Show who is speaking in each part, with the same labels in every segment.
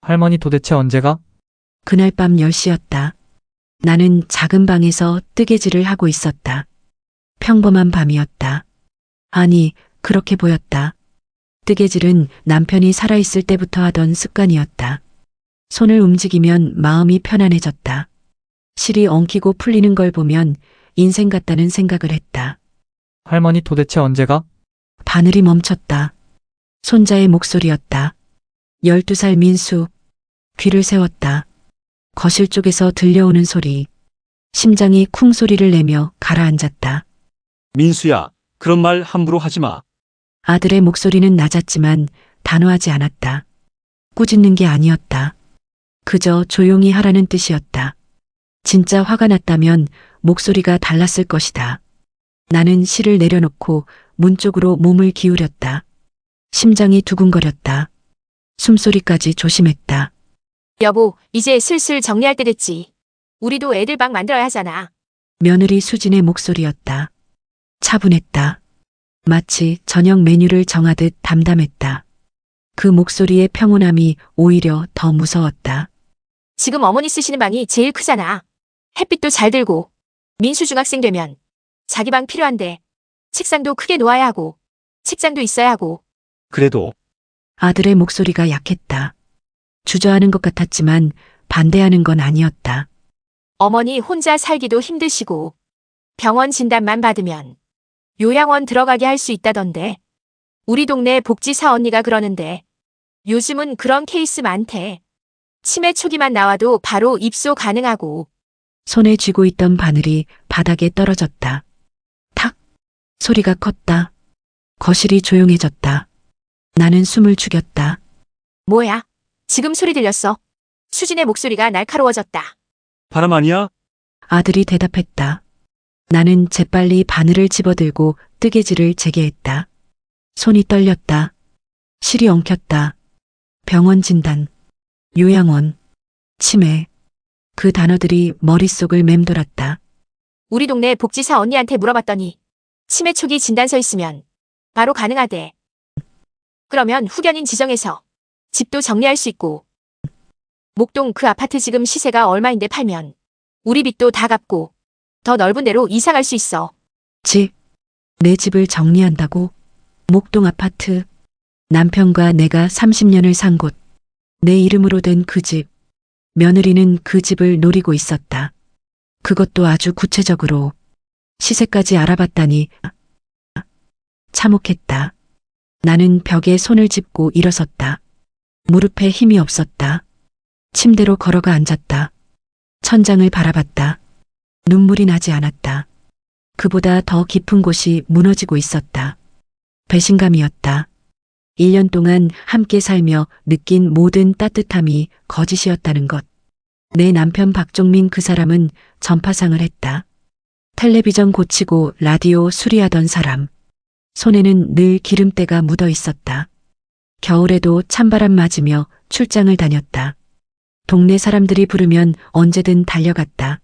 Speaker 1: 할머니 도대체 언제가?
Speaker 2: 그날 밤 10시였다. 나는 작은 방에서 뜨개질을 하고 있었다. 평범한 밤이었다. 아니, 그렇게 보였다. 뜨개질은 남편이 살아있을 때부터 하던 습관이었다. 손을 움직이면 마음이 편안해졌다. 실이 엉키고 풀리는 걸 보면 인생 같다는 생각을 했다.
Speaker 1: 할머니 도대체 언제가?
Speaker 2: 바늘이 멈췄다. 손자의 목소리였다. 12살 민수. 귀를 세웠다. 거실 쪽에서 들려오는 소리. 심장이 쿵 소리를 내며 가라앉았다.
Speaker 3: 민수야, 그런 말 함부로 하지 마.
Speaker 2: 아들의 목소리는 낮았지만 단호하지 않았다. 꾸짖는 게 아니었다. 그저 조용히 하라는 뜻이었다. 진짜 화가 났다면 목소리가 달랐을 것이다. 나는 실을 내려놓고 문 쪽으로 몸을 기울였다. 심장이 두근거렸다. 숨소리까지 조심했다.
Speaker 4: 여보, 이제 슬슬 정리할 때 됐지. 우리도 애들 방 만들어야 하잖아.
Speaker 2: 며느리 수진의 목소리였다. 차분했다. 마치 저녁 메뉴를 정하듯 담담했다. 그 목소리의 평온함이 오히려 더 무서웠다.
Speaker 4: 지금 어머니 쓰시는 방이 제일 크잖아. 햇빛도 잘 들고. 민수 중학생 되면 자기 방 필요한데 책상도 크게 놓아야 하고 책장도 있어야 하고.
Speaker 3: 그래도
Speaker 2: 아들의 목소리가 약했다. 주저하는 것 같았지만 반대하는 건 아니었다.
Speaker 4: 어머니 혼자 살기도 힘드시고 병원 진단만 받으면 요양원 들어가게 할 수 있다던데. 우리 동네 복지사 언니가 그러는데 요즘은 그런 케이스 많대. 치매 초기만 나와도 바로 입소 가능하고.
Speaker 2: 손에 쥐고 있던 바늘이 바닥에 떨어졌다. 탁! 소리가 컸다. 거실이 조용해졌다. 나는 숨을 죽였다.
Speaker 4: 뭐야? 지금 소리 들렸어. 수진의 목소리가 날카로워졌다.
Speaker 3: 바람 아니야?
Speaker 2: 아들이 대답했다. 나는 재빨리 바늘을 집어들고 뜨개질을 재개했다. 손이 떨렸다. 실이 엉켰다. 병원 진단, 요양원, 치매. 그 단어들이 머릿속을 맴돌았다.
Speaker 4: 우리 동네 복지사 언니한테 물어봤더니 치매 초기 진단서 있으면 바로 가능하대. 그러면 후견인 지정해서 집도 정리할 수 있고. 목동 그 아파트 지금 시세가 얼마인데 팔면 우리 빚도 다 갚고 더 넓은 데로 이사 갈 수 있어.
Speaker 2: 집, 내 집을 정리한다고? 목동 아파트, 남편과 내가 30년을 산 곳, 내 이름으로 된 그 집. 며느리는 그 집을 노리고 있었다. 그것도 아주 구체적으로. 시세까지 알아봤다니. 참혹했다. 나는 벽에 손을 짚고 일어섰다. 무릎에 힘이 없었다. 침대로 걸어가 앉았다. 천장을 바라봤다. 눈물이 나지 않았다. 그보다 더 깊은 곳이 무너지고 있었다. 배신감이었다. 1년 동안 함께 살며 느낀 모든 따뜻함이 거짓이었다는 것. 내 남편 박종민 그 사람은 전파상을 했다. 텔레비전 고치고 라디오 수리하던 사람. 손에는 늘 기름때가 묻어 있었다. 겨울에도 찬바람 맞으며 출장을 다녔다. 동네 사람들이 부르면 언제든 달려갔다.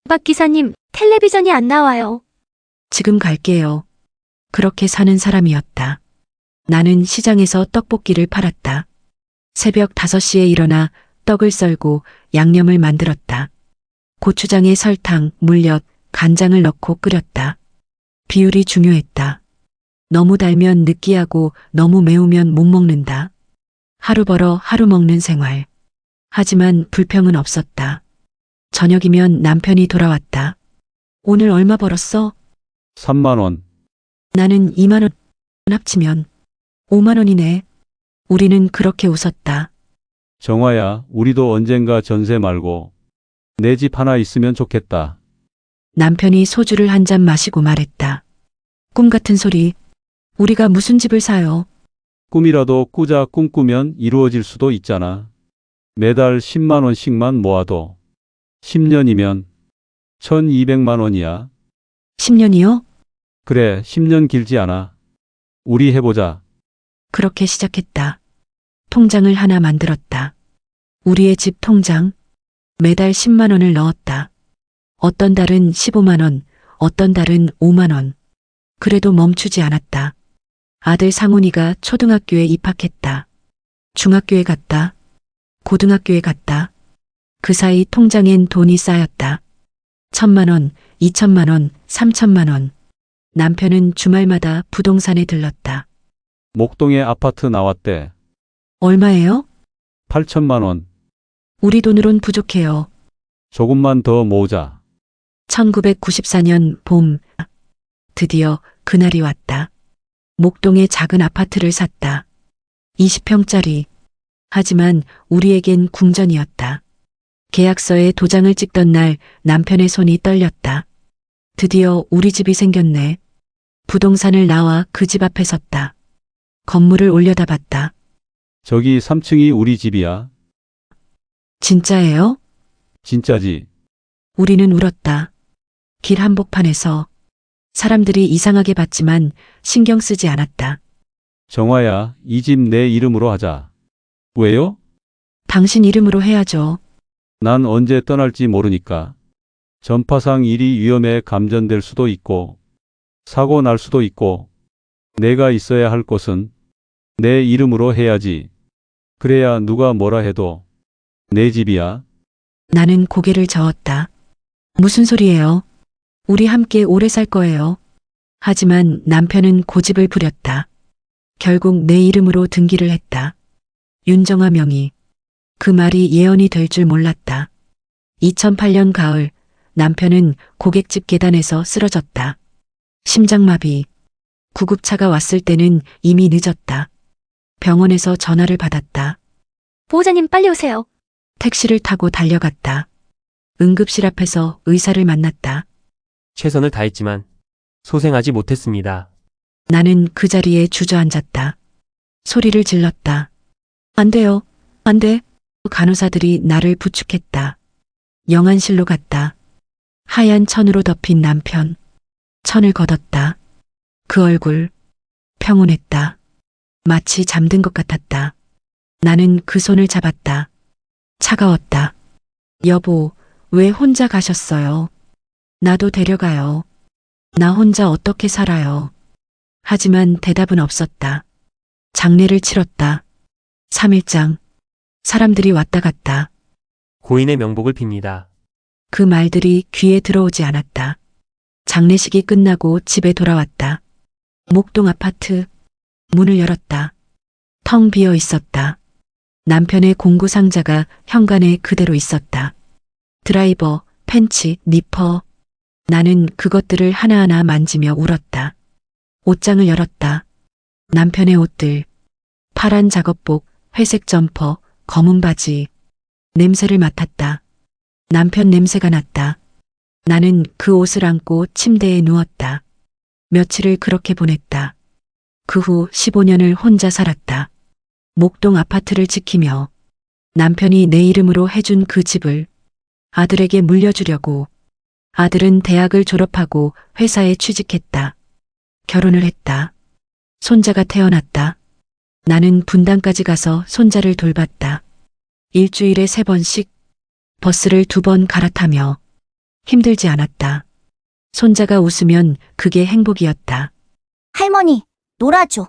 Speaker 5: 박 기사님, 텔레비전이 안 나와요.
Speaker 2: 지금 갈게요. 그렇게 사는 사람이었다. 나는 시장에서 떡볶이를 팔았다. 새벽 5시에 일어나 떡을 썰고 양념을 만들었다. 고추장에 설탕, 물엿, 간장을 넣고 끓였다. 비율이 중요했다. 너무 달면 느끼하고 너무 매우면 못 먹는다. 하루 벌어 하루 먹는 생활. 하지만 불평은 없었다. 저녁이면 남편이 돌아왔다. 오늘 얼마 벌었어?
Speaker 6: 3만 원.
Speaker 2: 나는 2만 원 합치면 5만 원이네. 우리는 그렇게 웃었다.
Speaker 6: 정화야, 우리도 언젠가 전세 말고 내 집 하나 있으면 좋겠다.
Speaker 2: 남편이 소주를 한 잔 마시고 말했다. 꿈 같은 소리. 우리가 무슨 집을 사요?
Speaker 6: 꿈이라도 꾸자. 꿈꾸면 이루어질 수도 있잖아. 매달 10만 원씩만 모아도 10년이면 1200만 원이야.
Speaker 2: 10년이요?
Speaker 6: 그래, 10년 길지 않아. 우리 해보자.
Speaker 2: 그렇게 시작했다. 통장을 하나 만들었다. 우리의 집 통장. 매달 10만 원을 넣었다. 어떤 달은 15만 원, 어떤 달은 5만 원. 그래도 멈추지 않았다. 아들 상훈이가 초등학교에 입학했다. 중학교에 갔다. 고등학교에 갔다. 그 사이 통장엔 돈이 쌓였다. 1,000만 원, 2,000만 원, 3,000만 원. 남편은 주말마다 부동산에 들렀다.
Speaker 6: 목동에 아파트 나왔대.
Speaker 2: 얼마예요?
Speaker 6: 8천만 원.
Speaker 2: 우리 돈으론 부족해요.
Speaker 6: 조금만 더 모으자.
Speaker 2: 1994년 봄. 드디어 그날이 왔다. 목동에 작은 아파트를 샀다. 20평짜리. 하지만 우리에겐 궁전이었다. 계약서에 도장을 찍던 날 남편의 손이 떨렸다. 드디어 우리 집이 생겼네. 부동산을 나와 그 집 앞에 섰다. 건물을 올려다봤다.
Speaker 6: 저기 3층이 우리 집이야.
Speaker 2: 진짜예요?
Speaker 6: 진짜지.
Speaker 2: 우리는 울었다. 길 한복판에서 사람들이 이상하게 봤지만 신경 쓰지 않았다.
Speaker 6: 정화야, 이 집 내 이름으로 하자. 왜요?
Speaker 2: 당신 이름으로 해야죠.
Speaker 6: 난 언제 떠날지 모르니까. 전파상 일이 위험에 감전될 수도 있고, 사고 날 수도 있고, 내가 있어야 할 곳은 내 이름으로 해야지. 그래야 누가 뭐라 해도 내 집이야.
Speaker 2: 나는 고개를 저었다. 무슨 소리예요? 우리 함께 오래 살 거예요. 하지만 남편은 고집을 부렸다. 결국 내 이름으로 등기를 했다. 윤정아 명의. 그 말이 예언이 될 줄 몰랐다. 2008년 가을, 남편은 고깃집 계단에서 쓰러졌다. 심장마비. 구급차가 왔을 때는 이미 늦었다. 병원에서 전화를 받았다.
Speaker 5: 보호자님 빨리 오세요.
Speaker 2: 택시를 타고 달려갔다. 응급실 앞에서 의사를 만났다.
Speaker 7: 최선을 다했지만 소생하지 못했습니다.
Speaker 2: 나는 그 자리에 주저앉았다. 소리를 질렀다. 안 돼요. 안 돼. 간호사들이 나를 부축했다. 영안실로 갔다. 하얀 천으로 덮인 남편. 천을 걷었다. 그 얼굴 평온했다. 마치 잠든 것 같았다. 나는 그 손을 잡았다. 차가웠다. 여보, 왜 혼자 가셨어요? 나도 데려가요. 나 혼자 어떻게 살아요? 하지만 대답은 없었다. 장례를 치렀다. 3일장. 사람들이 왔다 갔다.
Speaker 7: 고인의 명복을 빕니다.
Speaker 2: 그 말들이 귀에 들어오지 않았다. 장례식이 끝나고 집에 돌아왔다. 목동 아파트. 문을 열었다. 텅 비어 있었다. 남편의 공구 상자가 현관에 그대로 있었다. 드라이버, 팬츠, 니퍼. 나는 그것들을 하나하나 만지며 울었다. 옷장을 열었다. 남편의 옷들. 파란 작업복, 회색 점퍼, 검은 바지. 냄새를 맡았다. 남편 냄새가 났다. 나는 그 옷을 안고 침대에 누웠다. 며칠을 그렇게 보냈다. 그 후 15년을 혼자 살았다. 목동 아파트를 지키며 남편이 내 이름으로 해준 그 집을 아들에게 물려주려고. 아들은 대학을 졸업하고 회사에 취직했다. 결혼을 했다. 손자가 태어났다. 나는 분당까지 가서 손자를 돌봤다. 일주일에 3번씩 버스를 2번 갈아타며 힘들지 않았다. 손자가 웃으면 그게 행복이었다.
Speaker 8: 할머니, 놀아줘.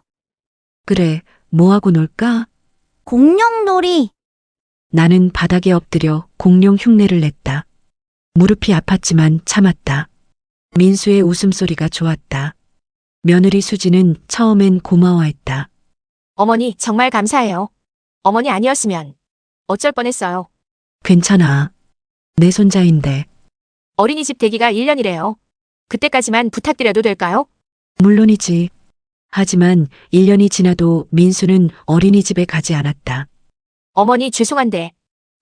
Speaker 2: 그래, 뭐하고 놀까?
Speaker 8: 공룡놀이.
Speaker 2: 나는 바닥에 엎드려 공룡 흉내를 냈다. 무릎이 아팠지만 참았다. 민수의 웃음소리가 좋았다. 며느리 수지는 처음엔 고마워했다.
Speaker 4: 어머니, 정말 감사해요. 어머니 아니었으면 어쩔 뻔했어요.
Speaker 2: 괜찮아. 내 손자인데.
Speaker 4: 어린이집 대기가 1년이래요. 그때까지만 부탁드려도 될까요?
Speaker 2: 물론이지. 하지만 1년이 지나도 민수는 어린이집에 가지 않았다.
Speaker 4: 어머니 죄송한데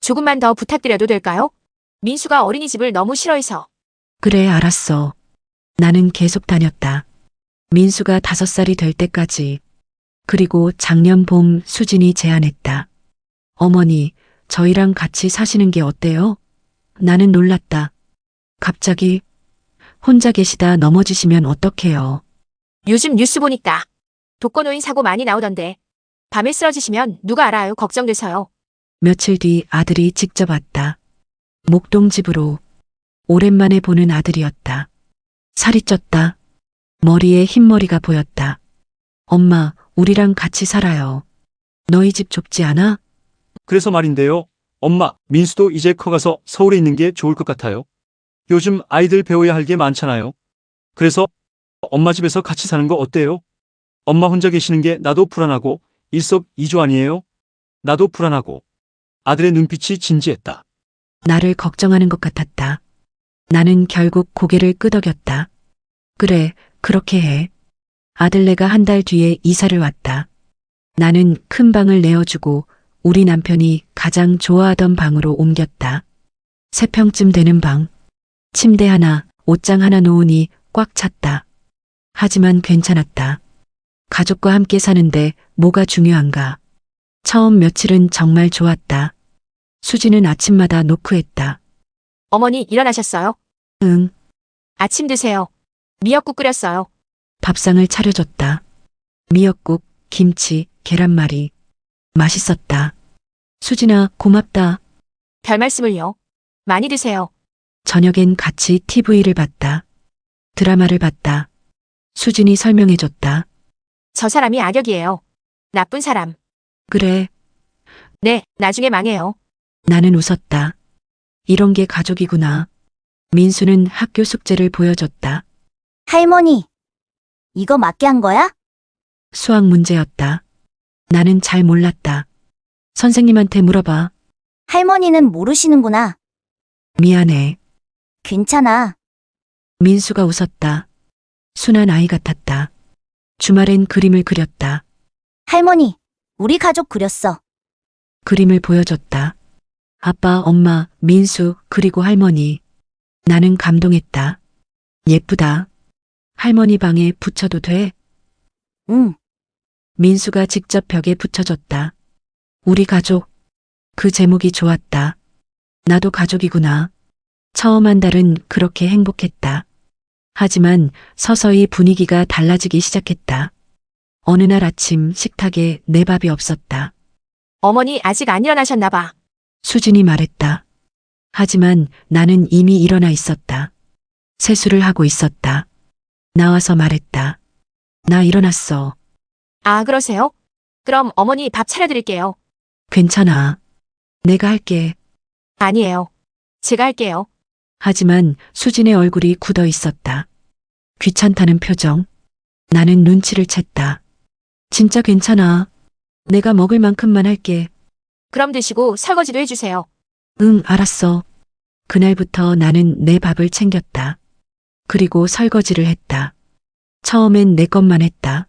Speaker 4: 조금만 더 부탁드려도 될까요? 민수가 어린이집을 너무 싫어해서.
Speaker 2: 그래, 알았어. 나는 계속 다녔다. 민수가 5살이 될 때까지. 그리고 작년 봄 수진이 제안했다. 어머니, 저희랑 같이 사시는 게 어때요? 나는 놀랐다. 갑자기 혼자 계시다 넘어지시면 어떡해요?
Speaker 4: 요즘 뉴스 보니까 독거노인 사고 많이 나오던데 밤에 쓰러지시면 누가 알아요? 걱정돼서요.
Speaker 2: 며칠 뒤 아들이 직접 왔다. 목동 집으로. 오랜만에 보는 아들이었다. 살이 쪘다. 머리에 흰머리가 보였다. 엄마, 우리랑 같이 살아요. 너희 집 좁지 않아?
Speaker 3: 그래서 말인데요. 엄마, 민수도 이제 커가서 서울에 있는 게 좋을 것 같아요. 요즘 아이들 배워야 할 게 많잖아요. 그래서 엄마 집에서 같이 사는 거 어때요? 엄마 혼자 계시는 게 나도 불안하고 일석이조 아니에요? 나도 불안하고. 아들의 눈빛이 진지했다.
Speaker 2: 나를 걱정하는 것 같았다. 나는 결국 고개를 끄덕였다. 그래, 그렇게 해. 아들네가 한 달 뒤에 이사를 왔다. 나는 큰 방을 내어주고 우리 남편이 가장 좋아하던 방으로 옮겼다. 3평쯤 되는 방. 침대 하나, 옷장 하나 놓으니 꽉 찼다. 하지만 괜찮았다. 가족과 함께 사는데 뭐가 중요한가. 처음 며칠은 정말 좋았다. 수지는 아침마다 노크했다.
Speaker 4: 어머니 일어나셨어요?
Speaker 2: 응,
Speaker 4: 아침 드세요. 미역국 끓였어요.
Speaker 2: 밥상을 차려줬다. 미역국, 김치, 계란말이. 맛있었다. 수진아, 고맙다.
Speaker 4: 별 말씀을요. 많이 드세요.
Speaker 2: 저녁엔 같이 TV를 봤다. 드라마를 봤다. 수진이 설명해줬다.
Speaker 4: 저 사람이 악역이에요. 나쁜 사람.
Speaker 2: 그래,
Speaker 4: 네, 나중에 망해요.
Speaker 2: 나는 웃었다. 이런 게 가족이구나. 민수는 학교 숙제를 보여줬다.
Speaker 8: 할머니, 이거 맞게 한 거야?
Speaker 2: 수학 문제였다. 나는 잘 몰랐다. 선생님한테 물어봐.
Speaker 8: 할머니는 모르시는구나.
Speaker 2: 미안해.
Speaker 8: 괜찮아.
Speaker 2: 민수가 웃었다. 순한 아이 같았다. 주말엔 그림을 그렸다.
Speaker 8: 할머니, 우리 가족 그렸어.
Speaker 2: 그림을 보여줬다. 아빠, 엄마, 민수, 그리고 할머니. 나는 감동했다. 예쁘다. 할머니 방에 붙여도 돼?
Speaker 8: 응,
Speaker 2: 민수가 직접 벽에 붙여줬다. 우리 가족. 그 제목이 좋았다. 나도 가족이구나. 처음 한 달은 그렇게 행복했다. 하지만 서서히 분위기가 달라지기 시작했다. 어느 날 아침 식탁에 내 밥이 없었다.
Speaker 4: 어머니 아직 안 일어나셨나 봐.
Speaker 2: 수진이 말했다. 하지만 나는 이미 일어나 있었다. 세수를 하고 있었다. 나와서 말했다. 나 일어났어.
Speaker 4: 아, 그러세요? 그럼 어머니 밥 차려드릴게요.
Speaker 2: 괜찮아. 내가 할게.
Speaker 4: 아니에요. 제가 할게요.
Speaker 2: 하지만 수진의 얼굴이 굳어 있었다. 귀찮다는 표정. 나는 눈치를 챘다. 진짜 괜찮아. 내가 먹을 만큼만 할게.
Speaker 4: 그럼 드시고 설거지도 해주세요.
Speaker 2: 응, 알았어. 그날부터 나는 내 밥을 챙겼다. 그리고 설거지를 했다. 처음엔 내 것만 했다.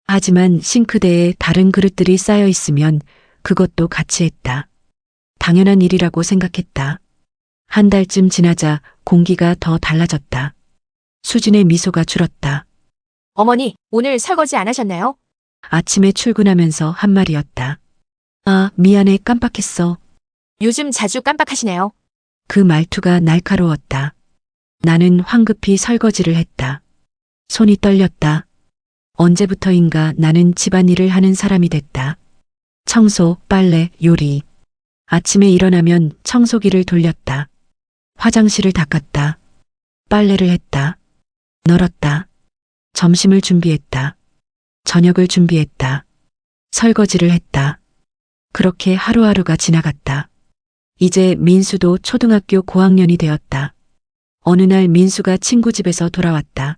Speaker 2: 하지만 싱크대에 다른 그릇들이 쌓여 있으면 그것도 같이 했다. 당연한 일이라고 생각했다. 한 달쯤 지나자 공기가 더 달라졌다. 수진의 미소가 줄었다.
Speaker 4: 어머니, 오늘 설거지 안 하셨나요?
Speaker 2: 아침에 출근하면서 한 말이었다. 아, 미안해, 깜빡했어.
Speaker 4: 요즘 자주 깜빡하시네요.
Speaker 2: 그 말투가 날카로웠다. 나는 황급히 설거지를 했다. 손이 떨렸다. 언제부터인가 나는 집안일을 하는 사람이 됐다. 청소, 빨래, 요리. 아침에 일어나면 청소기를 돌렸다. 화장실을 닦았다. 빨래를 했다. 널었다. 점심을 준비했다. 저녁을 준비했다. 설거지를 했다. 그렇게 하루하루가 지나갔다. 이제 민수도 초등학교 고학년이 되었다. 어느 날 민수가 친구 집에서 돌아왔다.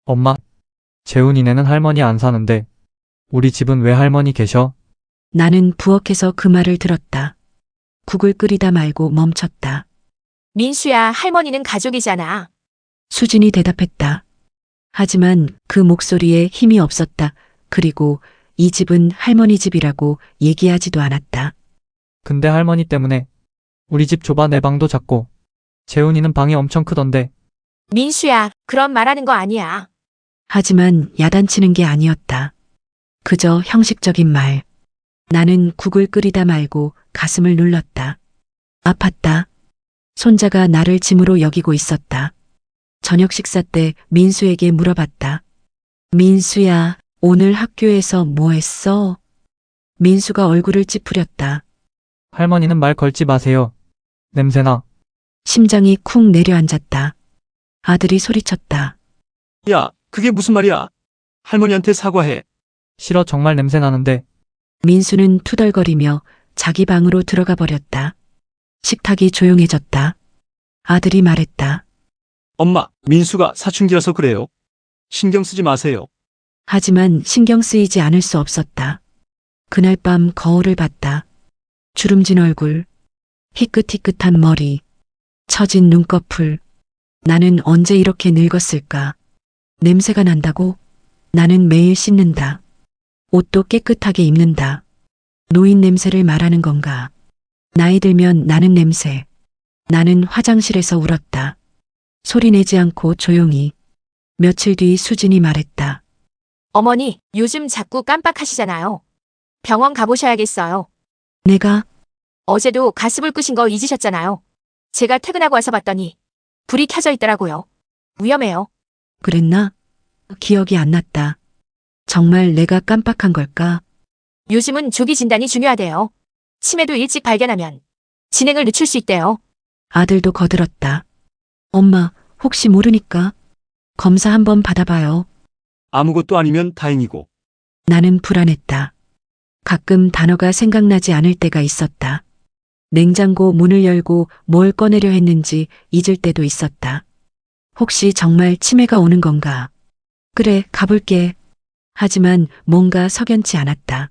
Speaker 1: 엄마, 재훈이네는 할머니 안 사는데 우리 집은 왜 할머니 계셔?
Speaker 2: 나는 부엌에서 그 말을 들었다. 국을 끓이다 말고 멈췄다.
Speaker 4: 민수야, 할머니는 가족이잖아.
Speaker 2: 수진이 대답했다. 하지만 그 목소리에 힘이 없었다. 그리고 이 집은 할머니 집이라고 얘기하지도 않았다.
Speaker 1: 근데 할머니 때문에 우리 집 좁아 내 방도 작고 재훈이는 방이 엄청 크던데.
Speaker 4: 민수야, 그런 말하는 거 아니야.
Speaker 2: 하지만 야단치는 게 아니었다. 그저 형식적인 말. 나는 국을 끓이다 말고 가슴을 눌렀다. 아팠다. 손자가 나를 짐으로 여기고 있었다. 저녁 식사 때 민수에게 물어봤다. 민수야, 오늘 학교에서 뭐 했어? 민수가 얼굴을 찌푸렸다.
Speaker 1: 할머니는 말 걸지 마세요. 냄새나.
Speaker 2: 심장이 쿵 내려앉았다. 아들이 소리쳤다.
Speaker 3: 야, 그게 무슨 말이야? 할머니한테 사과해.
Speaker 1: 싫어, 정말 냄새 나는데.
Speaker 2: 민수는 투덜거리며 자기 방으로 들어가 버렸다. 식탁이 조용해졌다. 아들이 말했다.
Speaker 3: 엄마, 민수가 사춘기라서 그래요. 신경 쓰지 마세요.
Speaker 2: 하지만 신경 쓰이지 않을 수 없었다. 그날 밤 거울을 봤다. 주름진 얼굴, 희끗희끗한 머리, 처진 눈꺼풀. 나는 언제 이렇게 늙었을까? 냄새가 난다고? 나는 매일 씻는다. 옷도 깨끗하게 입는다. 노인 냄새를 말하는 건가? 나이 들면 나는 냄새. 나는 화장실에서 울었다. 소리 내지 않고 조용히. 며칠 뒤 수진이 말했다.
Speaker 4: 어머니, 요즘 자꾸 깜빡하시잖아요. 병원 가보셔야겠어요.
Speaker 2: 내가
Speaker 4: 어제도 가스불 끄신 거 잊으셨잖아요. 제가 퇴근하고 와서 봤더니 불이 켜져 있더라고요. 위험해요.
Speaker 2: 그랬나? 기억이 안 났다. 정말 내가 깜빡한 걸까?
Speaker 4: 요즘은 조기 진단이 중요하대요. 치매도 일찍 발견하면 진행을 늦출 수 있대요.
Speaker 2: 아들도 거들었다. 엄마, 혹시 모르니까 검사 한번 받아봐요.
Speaker 3: 아무것도 아니면 다행이고.
Speaker 2: 나는 불안했다. 가끔 단어가 생각나지 않을 때가 있었다. 냉장고 문을 열고 뭘 꺼내려 했는지 잊을 때도 있었다. 혹시 정말 치매가 오는 건가? 그래, 가볼게. 하지만 뭔가 석연치 않았다.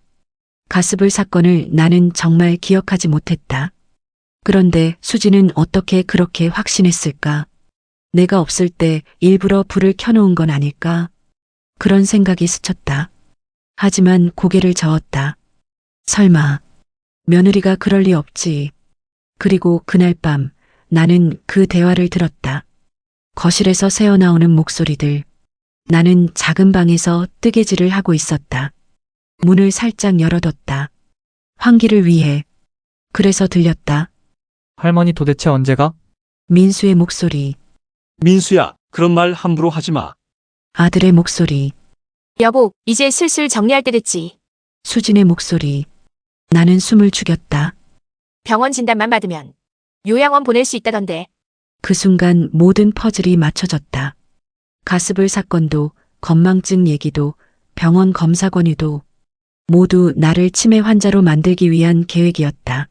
Speaker 2: 가스불 사건을 나는 정말 기억하지 못했다. 그런데 수지는 어떻게 그렇게 확신했을까? 내가 없을 때 일부러 불을 켜놓은 건 아닐까? 그런 생각이 스쳤다. 하지만 고개를 저었다. 설마, 며느리가 그럴 리 없지. 그리고 그날 밤 나는 그 대화를 들었다. 거실에서 새어나오는 목소리들. 나는 작은 방에서 뜨개질을 하고 있었다. 문을 살짝 열어뒀다. 환기를 위해. 그래서 들렸다.
Speaker 1: 할머니 도대체 언제가?
Speaker 2: 민수의 목소리,
Speaker 3: 민수야, 그런 말 함부로 하지 마.
Speaker 2: 아들의 목소리,
Speaker 4: 여보, 이제 슬슬 정리할 때 됐지.
Speaker 2: 수진의 목소리. 나는 숨을 죽였다.
Speaker 4: 병원 진단만 받으면 요양원 보낼 수 있다던데.
Speaker 2: 그 순간 모든 퍼즐이 맞춰졌다. 가스불 사건도, 건망증 얘기도, 병원 검사 권유도 모두 나를 치매 환자로 만들기 위한 계획이었다.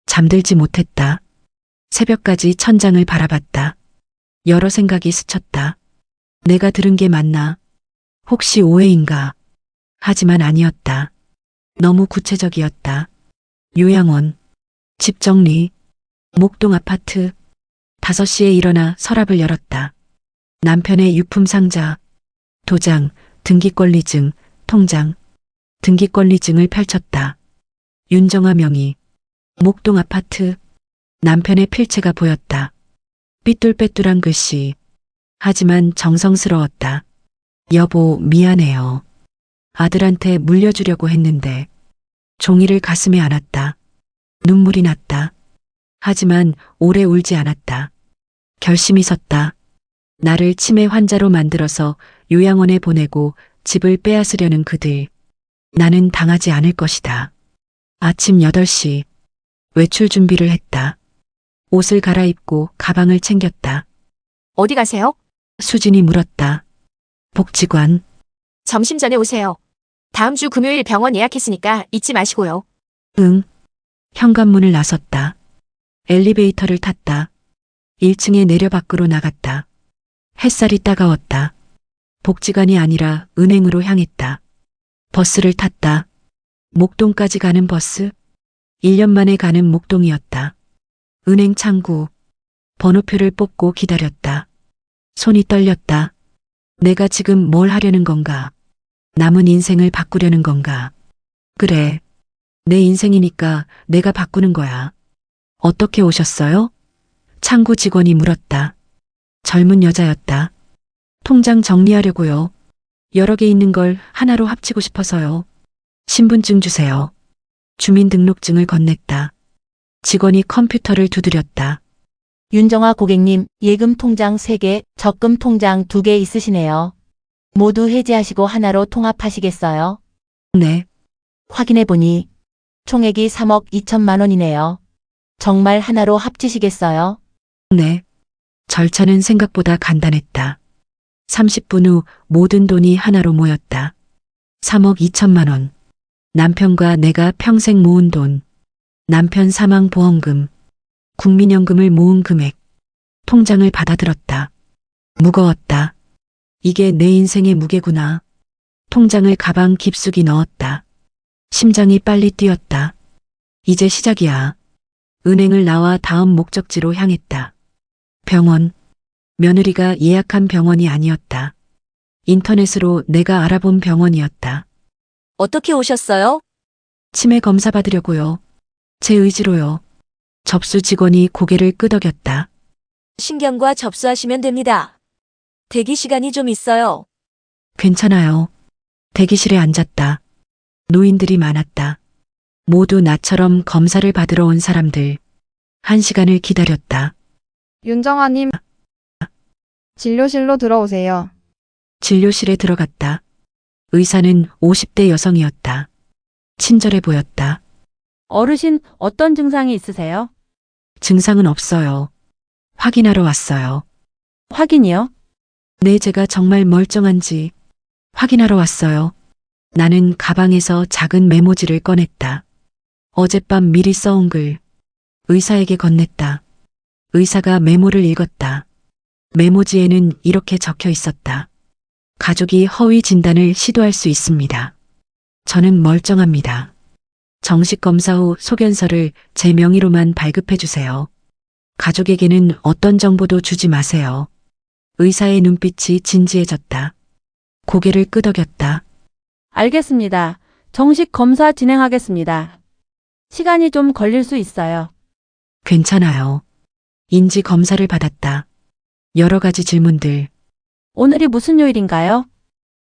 Speaker 2: 잠들지 못했다. 새벽까지 천장을 바라봤다. 여러 생각이 스쳤다. 내가 들은 게 맞나? 혹시 오해인가? 하지만 아니었다. 너무 구체적이었다. 요양원, 집 정리, 목동 아파트. 5시에 일어나 서랍을 열었다. 남편의 유품 상자, 도장, 등기권리증, 통장, 등기권리증을 펼쳤다. 윤정아 명의, 목동 아파트. 남편의 필체가 보였다. 삐뚤빼뚤한 글씨. 하지만 정성스러웠다. 여보, 미안해요. 아들한테 물려주려고 했는데. 종이를 가슴에 안았다. 눈물이 났다. 하지만 오래 울지 않았다. 결심이 섰다. 나를 치매 환자로 만들어서 요양원에 보내고 집을 빼앗으려는 그들. 나는 당하지 않을 것이다. 아침 8시. 외출 준비를 했다. 옷을 갈아입고 가방을 챙겼다.
Speaker 4: 어디 가세요?
Speaker 2: 수진이 물었다. 복지관.
Speaker 4: 점심 전에 오세요. 다음 주 금요일 병원 예약했으니까 잊지 마시고요.
Speaker 2: 응. 현관문을 나섰다. 엘리베이터를 탔다. 1층에 내려 밖으로 나갔다. 햇살이 따가웠다. 복지관이 아니라 은행으로 향했다. 버스를 탔다. 목동까지 가는 버스. 1년 만에 가는 목동이었다. 은행 창구. 번호표를 뽑고 기다렸다. 손이 떨렸다. 내가 지금 뭘 하려는 건가? 남은 인생을 바꾸려는 건가? 그래. 내 인생이니까 내가 바꾸는 거야. 어떻게 오셨어요? 창구 직원이 물었다. 젊은 여자였다. 통장 정리하려고요. 여러 개 있는 걸 하나로 합치고 싶어서요. 신분증 주세요. 주민등록증을 건넸다. 직원이 컴퓨터를 두드렸다.
Speaker 9: 윤정아 고객님, 예금 통장 3개, 적금 통장 2개 있으시네요. 모두 해지하시고 하나로 통합하시겠어요?
Speaker 2: 네,
Speaker 9: 확인해보니 총액이 3억 2천만 원이네요. 정말 하나로 합치시겠어요?
Speaker 2: 네. 절차는 생각보다 간단했다. 30분 후 모든 돈이 하나로 모였다. 3억 2천만 원. 남편과 내가 평생 모은 돈. 남편 사망보험금, 국민연금을 모은 금액, 통장을 받아들었다. 무거웠다. 이게 내 인생의 무게구나. 통장을 가방 깊숙이 넣었다. 심장이 빨리 뛰었다. 이제 시작이야. 은행을 나와 다음 목적지로 향했다. 병원. 며느리가 예약한 병원이 아니었다. 인터넷으로 내가 알아본 병원이었다.
Speaker 8: 어떻게 오셨어요?
Speaker 2: 치매 검사 받으려고요. 제 의지로요. 접수 직원이 고개를 끄덕였다.
Speaker 8: 신경과 접수하시면 됩니다. 대기 시간이 좀 있어요.
Speaker 2: 괜찮아요. 대기실에 앉았다. 노인들이 많았다. 모두 나처럼 검사를 받으러 온 사람들. 1시간을 기다렸다.
Speaker 10: 윤정아님, 진료실로 들어오세요.
Speaker 2: 진료실에 들어갔다. 의사는 50대 여성이었다. 친절해 보였다.
Speaker 9: 어르신 어떤 증상이 있으세요?
Speaker 2: 증상은 없어요. 확인하러 왔어요.
Speaker 9: 확인이요?
Speaker 2: 네, 제가 정말 멀쩡한지 확인하러 왔어요. 나는 가방에서 작은 메모지를 꺼냈다. 어젯밤 미리 써온 글. 의사에게 건넸다. 의사가 메모를 읽었다. 메모지에는 이렇게 적혀 있었다. 가족이 허위 진단을 시도할 수 있습니다. 저는 멀쩡합니다. 정식 검사 후 소견서를 제 명의로만 발급해 주세요. 가족에게는 어떤 정보도 주지 마세요. 의사의 눈빛이 진지해졌다. 고개를 끄덕였다.
Speaker 9: 알겠습니다. 정식 검사 진행하겠습니다. 시간이 좀 걸릴 수 있어요.
Speaker 2: 괜찮아요. 인지 검사를 받았다. 여러 가지 질문들.
Speaker 9: 오늘이 무슨 요일인가요?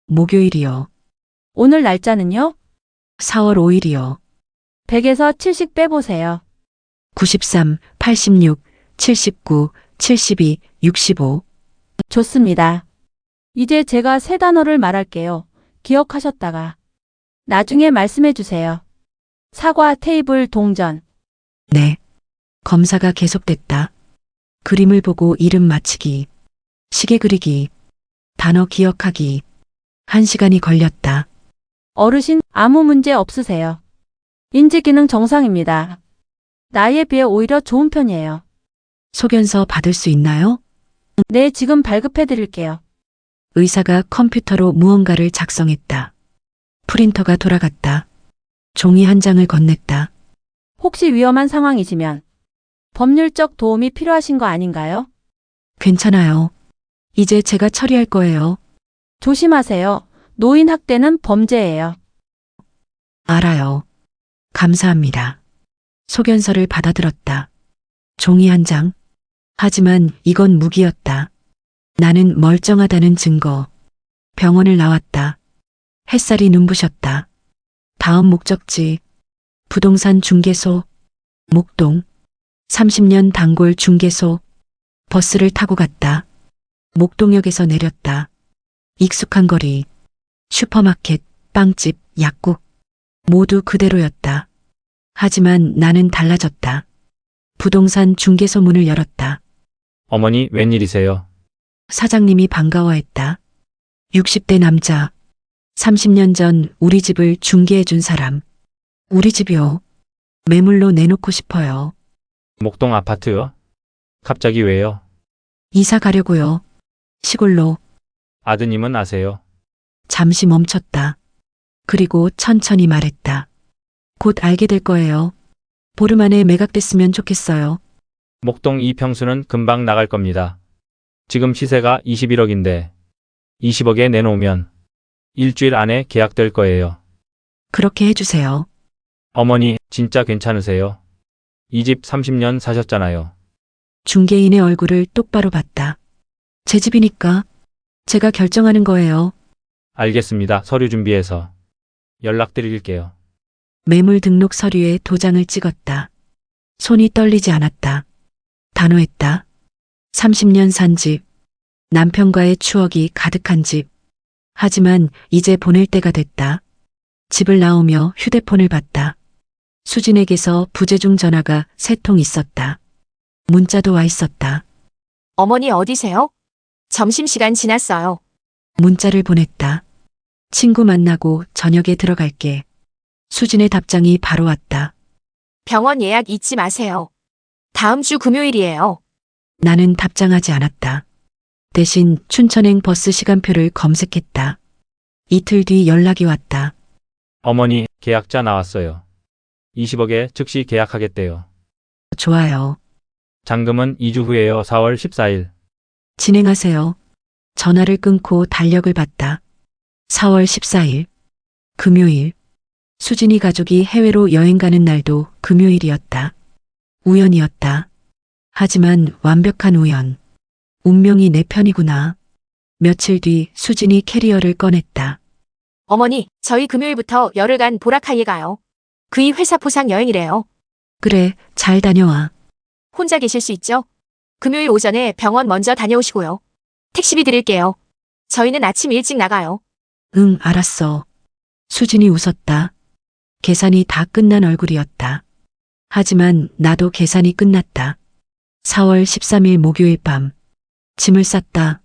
Speaker 2: 목요일이요.
Speaker 9: 오늘 날짜는요?
Speaker 2: 4월 5일이요.
Speaker 9: 100에서 70 빼보세요.
Speaker 2: 93, 86, 79, 72, 65.
Speaker 9: 좋습니다. 이제 제가 세 단어를 말할게요. 기억하셨다가 나중에 말씀해 주세요. 사과, 테이블, 동전.
Speaker 2: 네. 검사가 계속됐다. 그림을 보고 이름 맞히기, 시계 그리기, 단어 기억하기. 1시간이 걸렸다.
Speaker 9: 어르신 아무 문제 없으세요. 인지 기능 정상입니다. 나이에 비해 오히려 좋은 편이에요.
Speaker 2: 소견서 받을 수 있나요?
Speaker 9: 네, 지금 발급해 드릴게요.
Speaker 2: 의사가 컴퓨터로 무언가를 작성했다. 프린터가 돌아갔다. 종이 한 장을 건넸다.
Speaker 9: 혹시 위험한 상황이시면 법률적 도움이 필요하신 거 아닌가요?
Speaker 2: 괜찮아요. 이제 제가 처리할 거예요.
Speaker 9: 조심하세요. 노인 학대는 범죄예요.
Speaker 2: 알아요. 감사합니다. 소견서를 받아들었다. 종이 한 장. 하지만 이건 무기였다. 나는 멀쩡하다는 증거. 병원을 나왔다. 햇살이 눈부셨다. 다음 목적지. 부동산 중개소. 목동. 30년 단골 중개소. 버스를 타고 갔다. 목동역에서 내렸다. 익숙한 거리. 슈퍼마켓, 빵집, 약국. 모두 그대로였다. 하지만 나는 달라졌다. 부동산 중개소 문을 열었다.
Speaker 7: 어머니, 웬일이세요?
Speaker 2: 사장님이 반가워했다. 60대 남자. 30년 전 우리 집을 중개해준 사람. 우리 집이요. 매물로 내놓고 싶어요.
Speaker 7: 목동 아파트요? 갑자기 왜요?
Speaker 2: 이사 가려고요. 시골로.
Speaker 7: 아드님은 아세요?
Speaker 2: 잠시 멈췄다. 그리고 천천히 말했다. 곧 알게 될 거예요. 보름 안에 매각됐으면 좋겠어요.
Speaker 7: 목동 이 평수는 금방 나갈 겁니다. 지금 시세가 21억인데 20억에 내놓으면 일주일 안에 계약될 거예요.
Speaker 2: 그렇게 해주세요.
Speaker 7: 어머니, 진짜 괜찮으세요? 이 집 30년 사셨잖아요.
Speaker 2: 중개인의 얼굴을 똑바로 봤다. 제 집이니까 제가 결정하는 거예요.
Speaker 7: 알겠습니다. 서류 준비해서 연락드릴게요.
Speaker 2: 매물 등록 서류에 도장을 찍었다. 손이 떨리지 않았다. 단호했다. 30년 산 집. 남편과의 추억이 가득한 집. 하지만 이제 보낼 때가 됐다. 집을 나오며 휴대폰을 봤다. 수진에게서 부재중 전화가 3통 있었다. 문자도 와 있었다.
Speaker 4: 어머니 어디세요? 점심시간 지났어요.
Speaker 2: 문자를 보냈다. 친구 만나고 저녁에 들어갈게. 수진의 답장이 바로 왔다.
Speaker 4: 병원 예약 잊지 마세요. 다음 주 금요일이에요.
Speaker 2: 나는 답장하지 않았다. 대신 춘천행 버스 시간표를 검색했다. 이틀 뒤 연락이 왔다.
Speaker 7: 어머니, 계약자 나왔어요. 20억에 즉시 계약하겠대요.
Speaker 2: 좋아요.
Speaker 7: 잔금은 2주 후에요. 4월 14일.
Speaker 2: 진행하세요. 전화를 끊고 달력을 봤다. 4월 14일. 금요일. 수진이 가족이 해외로 여행 가는 날도 금요일이었다. 우연이었다. 하지만 완벽한 우연. 운명이 내 편이구나. 며칠 뒤 수진이 캐리어를 꺼냈다.
Speaker 4: 어머니, 저희 금요일부터 열흘간 보라카이에 가요. 그이 회사 포상 여행이래요.
Speaker 2: 그래, 잘 다녀와.
Speaker 4: 혼자 계실 수 있죠? 금요일 오전에 병원 먼저 다녀오시고요. 택시비 드릴게요. 저희는 아침 일찍 나가요.
Speaker 2: 응, 알았어. 수진이 웃었다. 계산이 다 끝난 얼굴이었다. 하지만 나도 계산이 끝났다. 4월 13일 목요일 밤. 짐을 쌌다.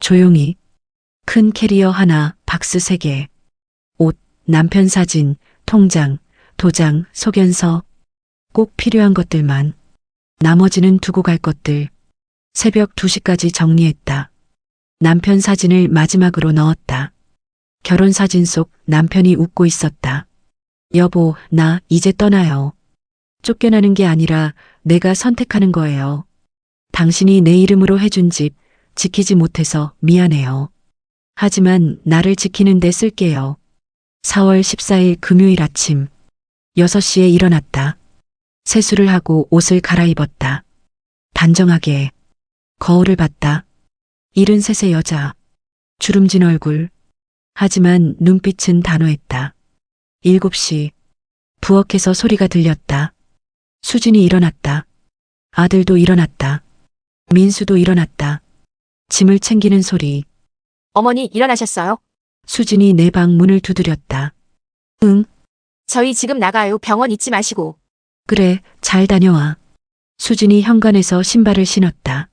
Speaker 2: 조용히. 큰 캐리어 하나, 박스 3개. 옷, 남편 사진, 통장, 도장, 소견서. 꼭 필요한 것들만. 나머지는 두고 갈 것들. 새벽 2시까지 정리했다. 남편 사진을 마지막으로 넣었다. 결혼 사진 속 남편이 웃고 있었다. 여보, 나 이제 떠나요. 쫓겨나는 게 아니라 내가 선택하는 거예요. 당신이 내 이름으로 해준 집 지키지 못해서 미안해요. 하지만 나를 지키는 데 쓸게요. 4월 14일 금요일 아침 6시에 일어났다. 세수를 하고 옷을 갈아입었다. 단정하게 거울을 봤다. 73의 여자. 주름진 얼굴. 하지만 눈빛은 단호했다. 7시. 부엌에서 소리가 들렸다. 수진이 일어났다. 아들도 일어났다. 민수도 일어났다. 짐을 챙기는 소리.
Speaker 4: 어머니, 일어나셨어요?
Speaker 2: 수진이 내 방 문을 두드렸다. 응,
Speaker 4: 저희 지금 나가요. 병원 잊지 마시고.
Speaker 2: 그래, 잘 다녀와. 수진이 현관에서 신발을 신었다.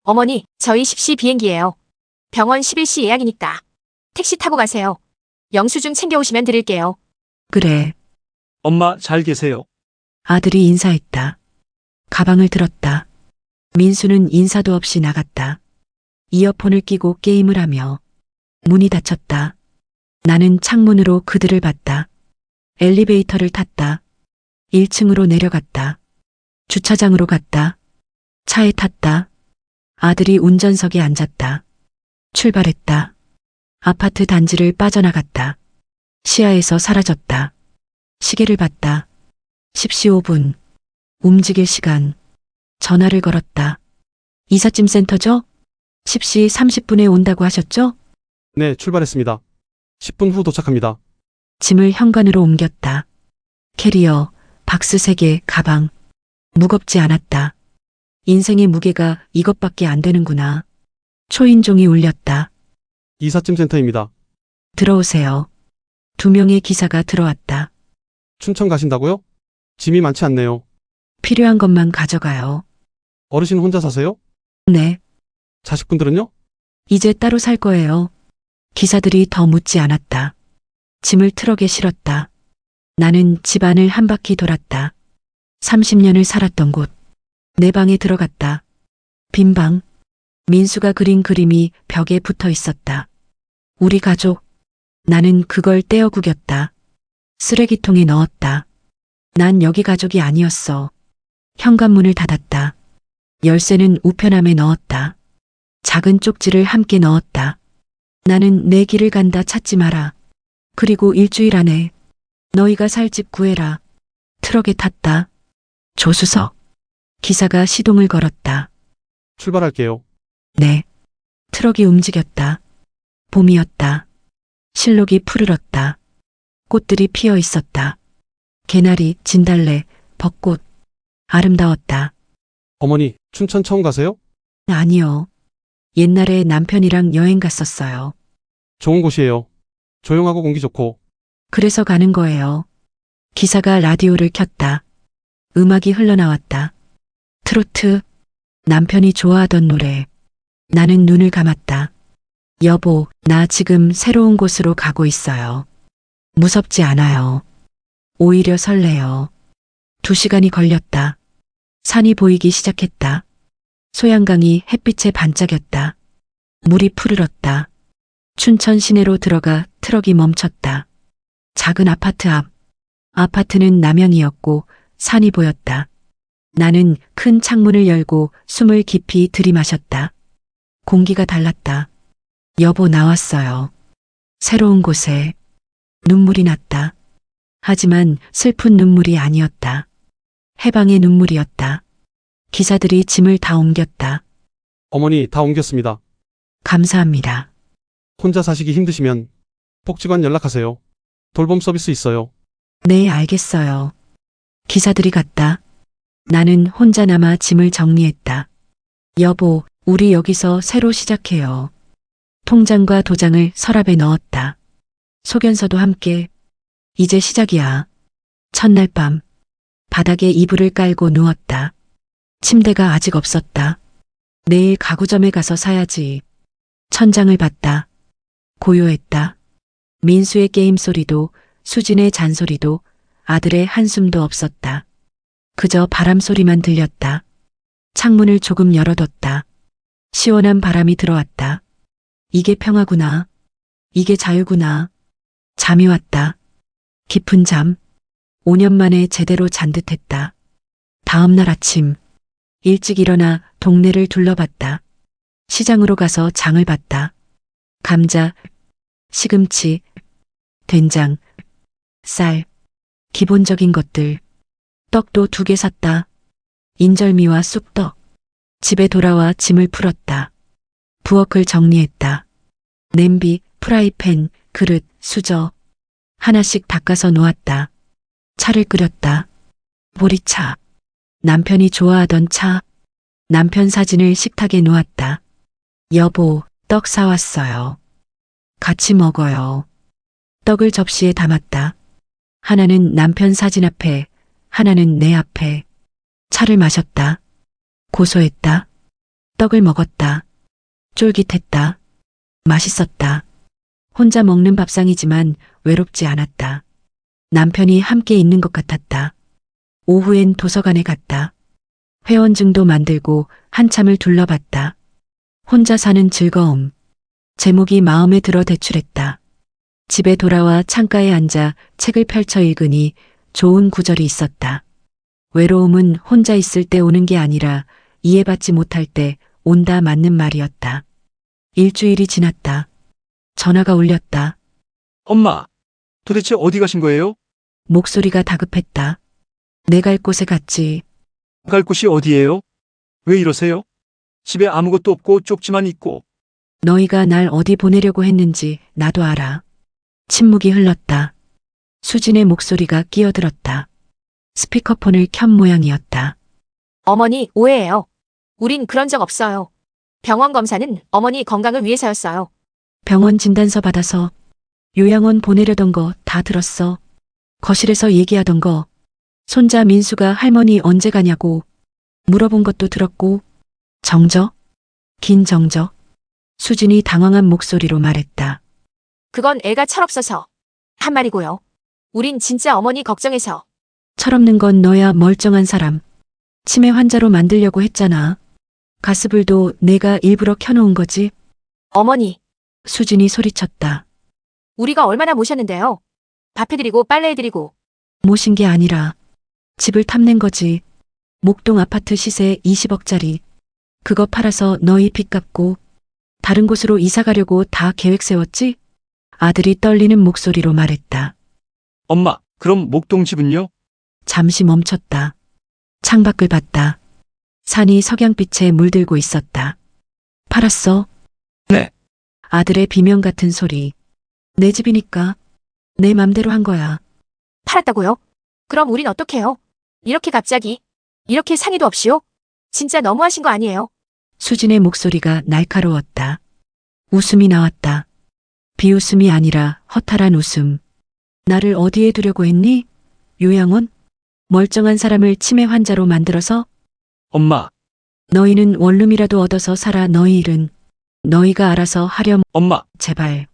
Speaker 4: 어머니, 저희 10시 비행기예요. 병원 11시 예약이니까. 택시 타고 가세요. 영수증 챙겨오시면 드릴게요.
Speaker 2: 그래,
Speaker 3: 엄마 잘 계세요.
Speaker 2: 아들이 인사했다. 가방을 들었다. 민수는 인사도 없이 나갔다. 이어폰을 끼고 게임을 하며. 문이 닫혔다. 나는 창문으로 그들을 봤다. 엘리베이터를 탔다. 1층으로 내려갔다. 주차장으로 갔다. 차에 탔다. 아들이 운전석에 앉았다. 출발했다. 아파트 단지를 빠져나갔다. 시야에서 사라졌다. 시계를 봤다. 10시 5분. 움직일 시간. 전화를 걸었다. 이삿짐 센터죠? 10시 30분에 온다고 하셨죠?
Speaker 11: 네, 출발했습니다. 10분 후 도착합니다.
Speaker 2: 짐을 현관으로 옮겼다. 캐리어, 박스 3개, 가방. 무겁지 않았다. 인생의 무게가 이것밖에 안 되는구나. 초인종이 울렸다.
Speaker 11: 이삿짐 센터입니다.
Speaker 2: 들어오세요. 2명의 기사가 들어왔다.
Speaker 11: 춘천 가신다고요? 짐이 많지 않네요.
Speaker 2: 필요한 것만 가져가요.
Speaker 11: 어르신 혼자 사세요?
Speaker 2: 네,
Speaker 11: 자식분들은요?
Speaker 2: 이제 따로 살 거예요. 기사들이 더 묻지 않았다. 짐을 트럭에 실었다. 나는 집안을 한 바퀴 돌았다. 30년을 살았던 곳. 내 방에 들어갔다. 빈 방. 민수가 그린 그림이 벽에 붙어 있었다. 우리 가족. 나는 그걸 떼어 구겼다. 쓰레기통에 넣었다. 난 여기 가족이 아니었어. 현관문을 닫았다. 열쇠는 우편함에 넣었다. 작은 쪽지를 함께 넣었다. 나는 내 길을 간다. 찾지 마라. 그리고 일주일 안에 너희가 살 집 구해라. 트럭에 탔다. 조수석. 기사가 시동을 걸었다.
Speaker 11: 출발할게요.
Speaker 2: 네. 트럭이 움직였다. 봄이었다. 실록이 푸르렀다. 꽃들이 피어 있었다. 개나리, 진달래, 벚꽃. 아름다웠다.
Speaker 11: 어머니, 춘천 처음 가세요?
Speaker 2: 아니요. 옛날에 남편이랑 여행 갔었어요.
Speaker 11: 좋은 곳이에요. 조용하고 공기 좋고.
Speaker 2: 그래서 가는 거예요. 기사가 라디오를 켰다. 음악이 흘러나왔다. 트로트. 남편이 좋아하던 노래. 나는 눈을 감았다. 여보, 나 지금 새로운 곳으로 가고 있어요. 무섭지 않아요. 오히려 설레요. 2시간이 걸렸다. 산이 보이기 시작했다. 소양강이 햇빛에 반짝였다. 물이 푸르렀다. 춘천 시내로 들어가 트럭이 멈췄다. 작은 아파트 앞. 아파트는 남향이었고 산이 보였다. 나는 큰 창문을 열고 숨을 깊이 들이마셨다. 공기가 달랐다. 여보 나왔어요. 새로운 곳에. 눈물이 났다. 하지만 슬픈 눈물이 아니었다. 해방의 눈물이었다. 기사들이 짐을 다 옮겼다.
Speaker 11: 어머니 다 옮겼습니다.
Speaker 2: 감사합니다.
Speaker 11: 혼자 사시기 힘드시면 복지관 연락하세요. 돌봄 서비스 있어요.
Speaker 2: 네, 알겠어요. 기사들이 갔다. 나는 혼자 남아 짐을 정리했다. 여보, 우리 여기서 새로 시작해요. 통장과 도장을 서랍에 넣었다. 소견서도 함께. 이제 시작이야. 첫날 밤. 바닥에 이불을 깔고 누웠다. 침대가 아직 없었다. 내일 가구점에 가서 사야지. 천장을 봤다. 고요했다. 민수의 게임 소리도, 수진의 잔소리도, 아들의 한숨도 없었다. 그저 바람 소리만 들렸다. 창문을 조금 열어뒀다. 시원한 바람이 들어왔다. 이게 평화구나. 이게 자유구나. 잠이 왔다. 깊은 잠. 5년 만에 제대로 잔 듯했다. 다음 날 아침. 일찍 일어나 동네를 둘러봤다. 시장으로 가서 장을 봤다. 감자, 시금치, 된장, 쌀, 기본적인 것들. 떡도 2개 샀다. 인절미와 쑥떡. 집에 돌아와 짐을 풀었다. 부엌을 정리했다. 냄비, 프라이팬, 그릇, 수저. 하나씩 닦아서 놓았다. 차를 끓였다. 보리차. 남편이 좋아하던 차. 남편 사진을 식탁에 놓았다. 여보, 떡 사왔어요. 같이 먹어요. 떡을 접시에 담았다. 하나는 남편 사진 앞에, 하나는 내 앞에. 차를 마셨다. 고소했다. 떡을 먹었다. 쫄깃했다. 맛있었다. 혼자 먹는 밥상이지만 외롭지 않았다. 남편이 함께 있는 것 같았다. 오후엔 도서관에 갔다. 회원증도 만들고 한참을 둘러봤다. 혼자 사는 즐거움. 제목이 마음에 들어 대출했다. 집에 돌아와 창가에 앉아 책을 펼쳐 읽으니 좋은 구절이 있었다. 외로움은 혼자 있을 때 오는 게 아니라 이해받지 못할 때 온다 맞는 말이었다. 일주일이 지났다. 전화가 울렸다.
Speaker 3: 엄마, 도대체 어디 가신 거예요?
Speaker 2: 목소리가 다급했다. 내 갈 곳에 갔지.
Speaker 3: 갈 곳이 어디예요? 왜 이러세요? 집에 아무것도 없고 쪽지만 있고.
Speaker 2: 너희가 날 어디 보내려고 했는지 나도 알아. 침묵이 흘렀다. 수진의 목소리가 끼어들었다. 스피커폰을 켠 모양이었다.
Speaker 4: 어머니, 오해예요. 우린 그런 적 없어요. 병원 검사는 어머니 건강을 위해서였어요.
Speaker 2: 병원 진단서 받아서 요양원 보내려던 거 다 들었어. 거실에서 얘기하던 거. 손자 민수가 할머니 언제 가냐고 물어본 것도 들었고. 정적? 긴 정적. 수진이 당황한 목소리로 말했다.
Speaker 4: 그건 애가 철없어서 한 말이고요. 우린 진짜 어머니 걱정해서.
Speaker 2: 철없는 건 너야 멀쩡한 사람. 치매 환자로 만들려고 했잖아. 가스불도 내가 일부러 켜놓은 거지.
Speaker 4: 어머니,
Speaker 2: 수진이 소리쳤다.
Speaker 4: 우리가 얼마나 모셨는데요. 밥 해드리고 빨래 해드리고.
Speaker 2: 모신 게 아니라 집을 탐낸 거지. 목동 아파트 시세 20억짜리. 그거 팔아서 너희 빚 갚고 다른 곳으로 이사 가려고 다 계획 세웠지? 아들이 떨리는 목소리로 말했다.
Speaker 3: 엄마, 그럼 목동 집은요?
Speaker 2: 잠시 멈췄다. 창밖을 봤다. 산이 석양빛에 물들고 있었다. 팔았어?
Speaker 3: 네.
Speaker 2: 아들의 비명 같은 소리. 내 집이니까 내 맘대로 한 거야.
Speaker 4: 팔았다고요? 그럼 우린 어떡해요? 이렇게 갑자기? 이렇게 상의도 없이요? 진짜 너무하신 거 아니에요?
Speaker 2: 수진의 목소리가 날카로웠다. 웃음이 나왔다. 비웃음이 아니라 허탈한 웃음. 나를 어디에 두려고 했니? 요양원? 멀쩡한 사람을 치매 환자로 만들어서?
Speaker 3: 엄마,
Speaker 2: 너희는 원룸이라도 얻어서 살아. 너희 일은 너희가 알아서 하렴.
Speaker 3: 엄마,
Speaker 2: 제발.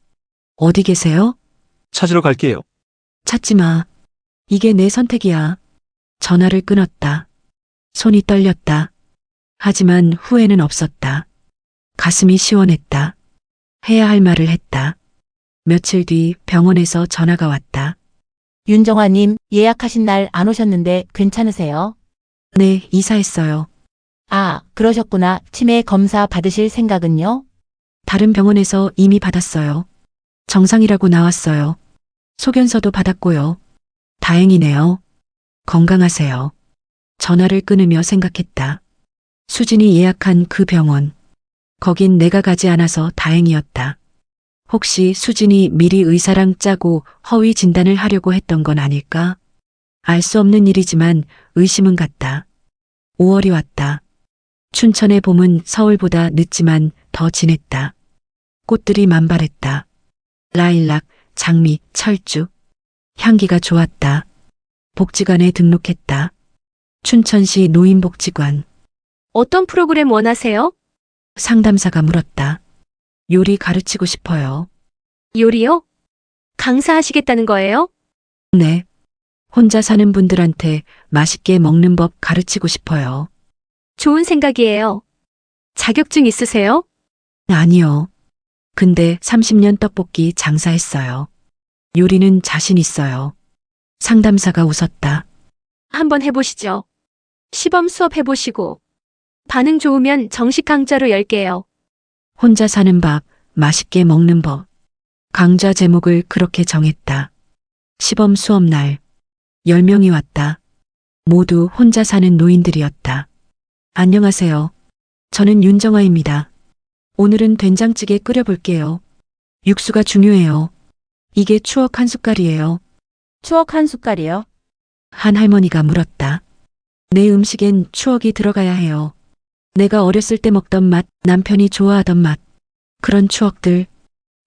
Speaker 2: 어디 계세요?
Speaker 3: 찾으러 갈게요.
Speaker 2: 찾지 마. 이게 내 선택이야. 전화를 끊었다. 손이 떨렸다. 하지만 후회는 없었다. 가슴이 시원했다. 해야 할 말을 했다. 며칠 뒤 병원에서 전화가 왔다.
Speaker 9: 윤정아님, 예약하신 날 안 오셨는데 괜찮으세요?
Speaker 2: 네, 이사했어요.
Speaker 9: 아, 그러셨구나. 치매 검사 받으실 생각은요?
Speaker 2: 다른 병원에서 이미 받았어요. 정상이라고 나왔어요. 소견서도 받았고요. 다행이네요. 건강하세요. 전화를 끊으며 생각했다. 수진이 예약한 그 병원. 거긴 내가 가지 않아서 다행이었다. 혹시 수진이 미리 의사랑 짜고 허위 진단을 하려고 했던 건 아닐까? 알 수 없는 일이지만 의심은 갔다. 5월이 왔다. 춘천의 봄은 서울보다 늦지만 더 진했다. 꽃들이 만발했다. 라일락, 장미, 철쭉. 향기가 좋았다. 복지관에 등록했다. 춘천시 노인복지관.
Speaker 5: 어떤 프로그램 원하세요?
Speaker 2: 상담사가 물었다. 요리 가르치고 싶어요.
Speaker 5: 요리요? 강사하시겠다는 거예요?
Speaker 2: 네. 혼자 사는 분들한테 맛있게 먹는 법 가르치고 싶어요.
Speaker 5: 좋은 생각이에요. 자격증 있으세요?
Speaker 2: 아니요. 근데 30년 떡볶이 장사했어요. 요리는 자신 있어요. 상담사가 웃었다.
Speaker 5: 한번 해보시죠. 시범 수업 해보시고. 반응 좋으면 정식 강좌로 열게요.
Speaker 2: 혼자 사는 밥, 맛있게 먹는 법. 강좌 제목을 그렇게 정했다. 시범 수업 날. 10명이 왔다. 모두 혼자 사는 노인들이었다. 안녕하세요. 저는 윤정아입니다. 오늘은 된장찌개 끓여볼게요. 육수가 중요해요. 이게 추억 한 숟갈이에요.
Speaker 9: 추억 한 숟갈이요?
Speaker 2: 한 할머니가 물었다. 내 음식엔 추억이 들어가야 해요. 내가 어렸을 때 먹던 맛, 남편이 좋아하던 맛. 그런 추억들.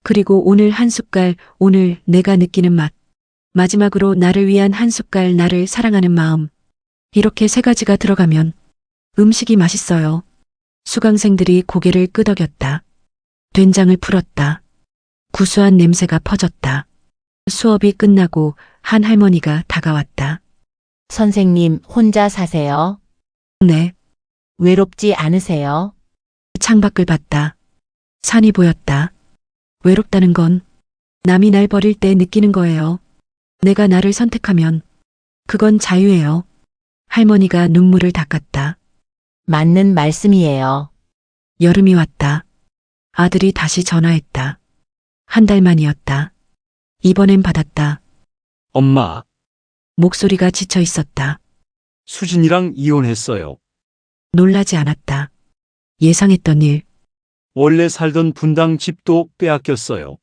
Speaker 2: 그리고 오늘 한 숟갈, 오늘 내가 느끼는 맛. 마지막으로 나를 위한 한 숟갈, 나를 사랑하는 마음. 이렇게 세 가지가 들어가면 음식이 맛있어요. 수강생들이 고개를 끄덕였다. 된장을 풀었다. 구수한 냄새가 퍼졌다. 수업이 끝나고 한 할머니가 다가왔다.
Speaker 9: 선생님, 혼자 사세요?
Speaker 2: 네.
Speaker 9: 외롭지 않으세요?
Speaker 2: 창밖을 봤다. 산이 보였다. 외롭다는 건 남이 날 버릴 때 느끼는 거예요. 내가 나를 선택하면 그건 자유예요. 할머니가 눈물을 닦았다.
Speaker 9: 맞는 말씀이에요.
Speaker 2: 여름이 왔다. 아들이 다시 전화했다. 한 달 만이었다. 이번엔 받았다.
Speaker 3: 엄마,
Speaker 2: 목소리가 지쳐 있었다.
Speaker 3: 수진이랑 이혼했어요.
Speaker 2: 놀라지 않았다. 예상했던 일.
Speaker 3: 원래 살던 분당 집도 빼앗겼어요.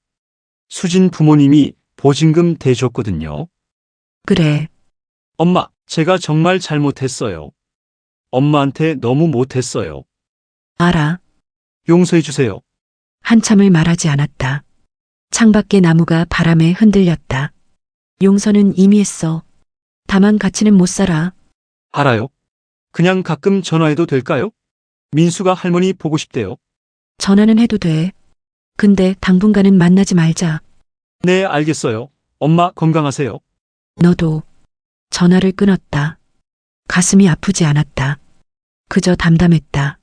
Speaker 3: 수진 부모님이 보증금 대줬거든요.
Speaker 2: 그래.
Speaker 3: 엄마, 제가 정말 잘못했어요. 엄마한테 너무 못했어요.
Speaker 2: 알아.
Speaker 3: 용서해 주세요.
Speaker 2: 한참을 말하지 않았다. 창밖의 나무가 바람에 흔들렸다. 용서는 이미 했어. 다만 같이는 못 살아.
Speaker 3: 알아요. 그냥 가끔 전화해도 될까요? 민수가 할머니 보고 싶대요.
Speaker 2: 전화는 해도 돼. 근데 당분간은 만나지 말자.
Speaker 3: 네, 알겠어요. 엄마 건강하세요.
Speaker 2: 너도. 전화를 끊었다. 가슴이 아프지 않았다. 그저 담담했다.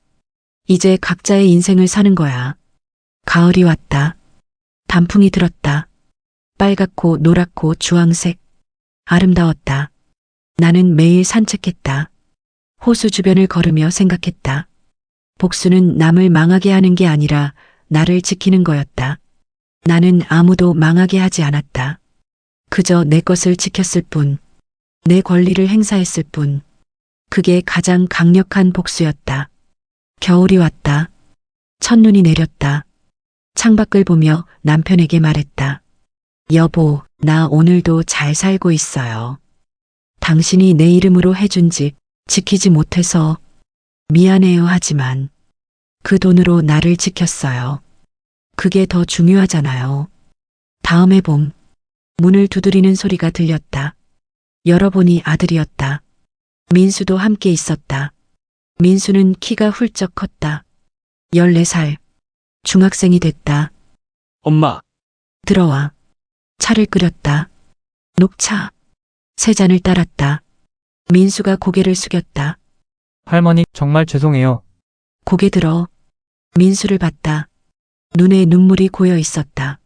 Speaker 2: 이제 각자의 인생을 사는 거야. 가을이 왔다. 단풍이 들었다. 빨갛고 노랗고 주황색. 아름다웠다. 나는 매일 산책했다. 호수 주변을 걸으며 생각했다. 복수는 남을 망하게 하는 게 아니라 나를 지키는 거였다. 나는 아무도 망하게 하지 않았다. 그저 내 것을 지켰을 뿐. 내 권리를 행사했을 뿐. 그게 가장 강력한 복수였다. 겨울이 왔다. 첫눈이 내렸다. 창밖을 보며 남편에게 말했다. 여보, 나 오늘도 잘 살고 있어요. 당신이 내 이름으로 해준 집 지키지 못해서 미안해요 하지만 그 돈으로 나를 지켰어요. 그게 더 중요하잖아요. 다음해 봄, 문을 두드리는 소리가 들렸다. 열어보니 아들이었다. 민수도 함께 있었다. 민수는 키가 훌쩍 컸다. 14살. 중학생이 됐다.
Speaker 3: 엄마,
Speaker 2: 들어와. 차를 끓였다. 녹차. 세 잔을 따랐다. 민수가 고개를 숙였다.
Speaker 1: 할머니, 정말 죄송해요.
Speaker 2: 고개 들어 민수를 봤다. 눈에 눈물이 고여 있었다.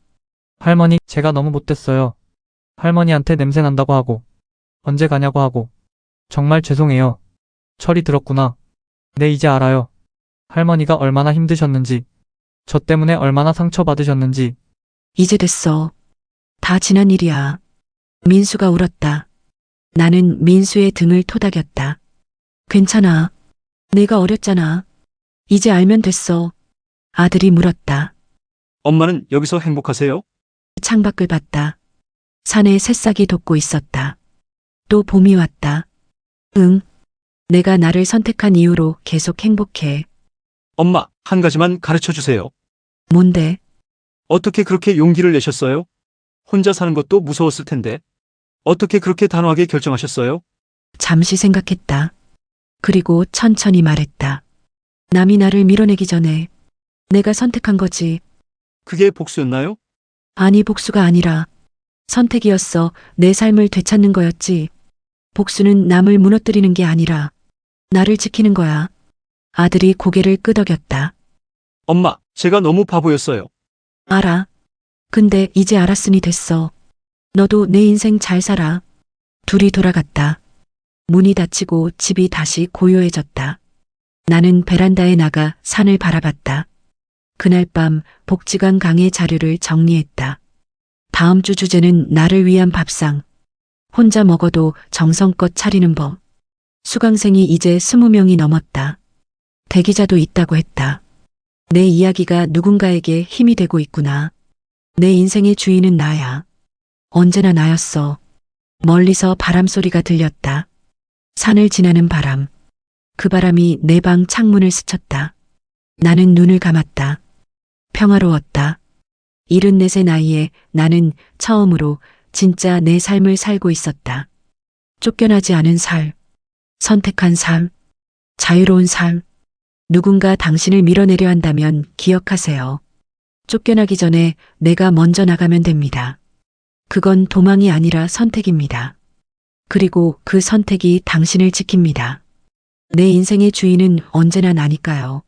Speaker 1: 할머니, 제가 너무 못됐어요. 할머니한테 냄새 난다고 하고, 언제 가냐고 하고. 정말 죄송해요. 철이 들었구나. 네, 이제 알아요. 할머니가 얼마나 힘드셨는지, 저 때문에 얼마나 상처받으셨는지.
Speaker 2: 이제 됐어. 다 지난 일이야. 민수가 울었다. 나는 민수의 등을 토닥였다. 괜찮아. 내가 어렸잖아. 이제 알면 됐어. 아들이 물었다.
Speaker 3: 엄마는 여기서 행복하세요?
Speaker 2: 창밖을 봤다. 산에 새싹이 돋고 있었다. 또 봄이 왔다. 응. 내가 나를 선택한 이후로 계속 행복해.
Speaker 3: 엄마, 한 가지만 가르쳐 주세요.
Speaker 2: 뭔데?
Speaker 3: 어떻게 그렇게 용기를 내셨어요? 혼자 사는 것도 무서웠을 텐데. 어떻게 그렇게 단호하게 결정하셨어요?
Speaker 2: 잠시 생각했다. 그리고 천천히 말했다. 남이 나를 밀어내기 전에 내가 선택한 거지.
Speaker 3: 그게 복수였나요?
Speaker 2: 아니, 복수가 아니라 선택이었어. 내 삶을 되찾는 거였지. 복수는 남을 무너뜨리는 게 아니라 나를 지키는 거야. 아들이 고개를 끄덕였다.
Speaker 3: 엄마, 제가 너무 바보였어요.
Speaker 2: 알아. 근데 이제 알았으니 됐어. 너도 내 인생 잘 살아. 둘이 돌아갔다. 문이 닫히고 집이 다시 고요해졌다. 나는 베란다에 나가 산을 바라봤다. 그날 밤 복지관 강의 자료를 정리했다. 다음 주 주제는 나를 위한 밥상. 혼자 먹어도 정성껏 차리는 법. 수강생이 이제 20명이 넘었다. 대기자도 있다고 했다. 내 이야기가 누군가에게 힘이 되고 있구나. 내 인생의 주인은 나야. 언제나 나였어. 멀리서 바람 소리가 들렸다. 산을 지나는 바람. 그 바람이 내 방 창문을 스쳤다. 나는 눈을 감았다. 평화로웠다. 74세 나이에 나는 처음으로 진짜 내 삶을 살고 있었다. 쫓겨나지 않은 삶. 선택한 삶. 자유로운 삶. 누군가 당신을 밀어내려 한다면 기억하세요. 쫓겨나기 전에 내가 먼저 나가면 됩니다. 그건 도망이 아니라 선택입니다. 그리고 그 선택이 당신을 지킵니다. 내 인생의 주인은 언제나 나니까요.